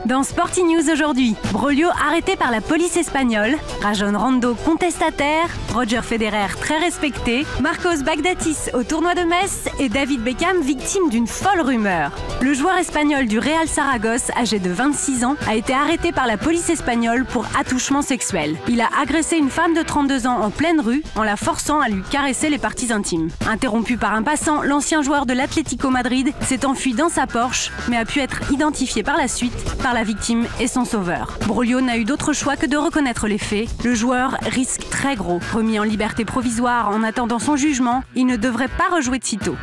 Dans Sporty News aujourd'hui, Broglio arrêté par la police espagnole, Rajon Rondo contestataire, Roger Federer très respecté, Marcos Baghdatis au tournoi de Metz et David Beckham victime d'une folle rumeur. Le joueur espagnol du Real Saragosse, âgé de 26 ans, a été arrêté par la police espagnole pour attouchement sexuel. Il a agressé une femme de 32 ans en pleine rue en la forçant à lui caresser les parties intimes. Interrompu par un passant, l'ancien joueur de l'Atlético Madrid s'est enfui dans sa Porsche, mais a pu être identifié par la suite par la victime et son sauveur. Broglio n'a eu d'autre choix que de reconnaître les faits. Le joueur risque très gros. Remis en liberté provisoire en attendant son jugement, il ne devrait pas rejouer de sitôt.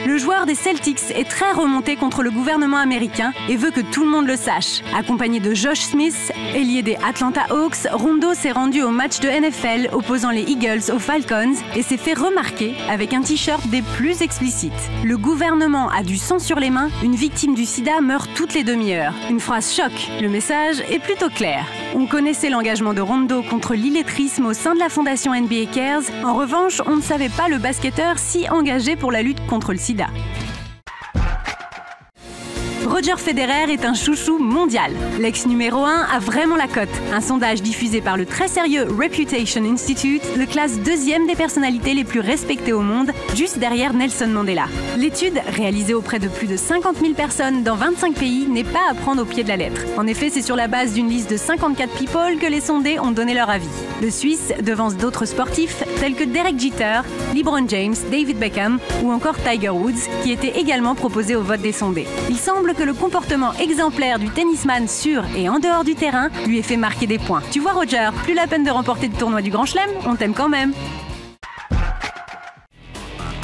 Le joueur des Celtics est très remonté contre le gouvernement américain et veut que tout le monde le sache. Accompagné de Josh Smith, ailier des Atlanta Hawks, Rondo s'est rendu au match de NFL opposant les Eagles aux Falcons et s'est fait remarquer avec un t-shirt des plus explicites. Le gouvernement a du sang sur les mains, une victime du sida meurt toutes les demi-heures. Une phrase choque, le message est plutôt clair. On connaissait l'engagement de Rondo contre l'illettrisme au sein de la fondation NBA Cares. En revanche, on ne savait pas le basketteur si engagé pour la lutte contre le sida. Roger Federer est un chouchou mondial. L'ex numéro 1 a vraiment la cote. Un sondage diffusé par le très sérieux Reputation Institute le classe deuxième des personnalités les plus respectées au monde, juste derrière Nelson Mandela. L'étude, réalisée auprès de plus de 50 000 personnes dans 25 pays, n'est pas à prendre au pied de la lettre. En effet, c'est sur la base d'une liste de 54 people que les sondés ont donné leur avis. Le Suisse devance d'autres sportifs tels que Derek Jeter, LeBron James, David Beckham ou encore Tiger Woods, qui étaient également proposés au vote des sondés. Il semble que le comportement exemplaire du tennisman sur et en dehors du terrain lui ait fait marquer des points. Tu vois Roger, plus la peine de remporter le tournoi du Grand Chelem, on t'aime quand même.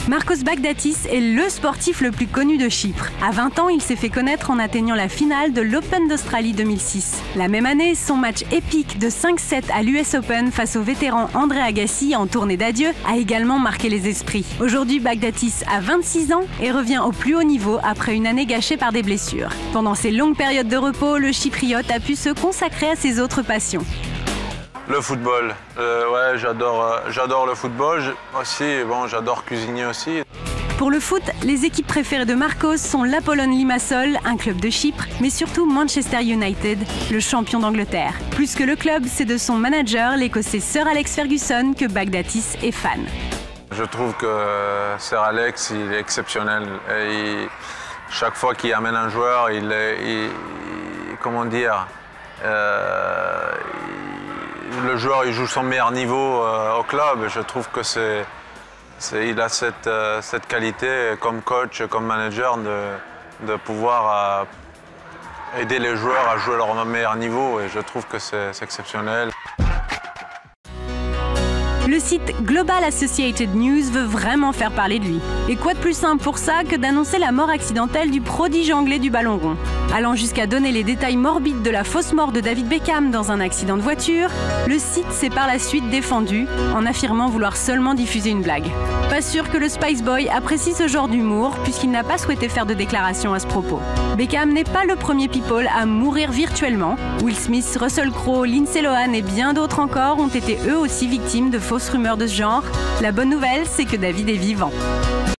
Marcos Baghdatis est le sportif le plus connu de Chypre. À 20 ans, il s'est fait connaître en atteignant la finale de l'Open d'Australie 2006. La même année, son match épique de 5-7 à l'US Open face au vétéran André Agassi en tournée d'adieu a également marqué les esprits. Aujourd'hui, Baghdatis a 26 ans et revient au plus haut niveau après une année gâchée par des blessures. Pendant ces longues périodes de repos, le Chypriote a pu se consacrer à ses autres passions. Le football, ouais, j'adore le football. J'adore cuisiner aussi. Pour le foot, les équipes préférées de Marcos sont l'Apollon Limassol, un club de Chypre, mais surtout Manchester United, le champion d'Angleterre. Plus que le club, c'est de son manager, l'Écossais Sir Alex Ferguson, que Baghdatis est fan. Je trouve que Sir Alex, il est exceptionnel. Chaque fois qu'il amène un joueur, le joueur il joue son meilleur niveau au club. Je trouve que il a cette qualité comme coach, comme manager de pouvoir aider les joueurs à jouer leur meilleur niveau et je trouve que c'est exceptionnel. Le site Global Associated News veut vraiment faire parler de lui. Et quoi de plus simple pour ça que d'annoncer la mort accidentelle du prodige anglais du ballon rond. Allant jusqu'à donner les détails morbides de la fausse mort de David Beckham dans un accident de voiture, le site s'est par la suite défendu en affirmant vouloir seulement diffuser une blague. Pas sûr que le Spice Boy apprécie ce genre d'humour puisqu'il n'a pas souhaité faire de déclaration à ce propos. Beckham n'est pas le premier people à mourir virtuellement. Will Smith, Russell Crowe, Lindsay Lohan et bien d'autres encore ont été eux aussi victimes de fausses rumeurs de ce genre. La bonne nouvelle, c'est que David est vivant.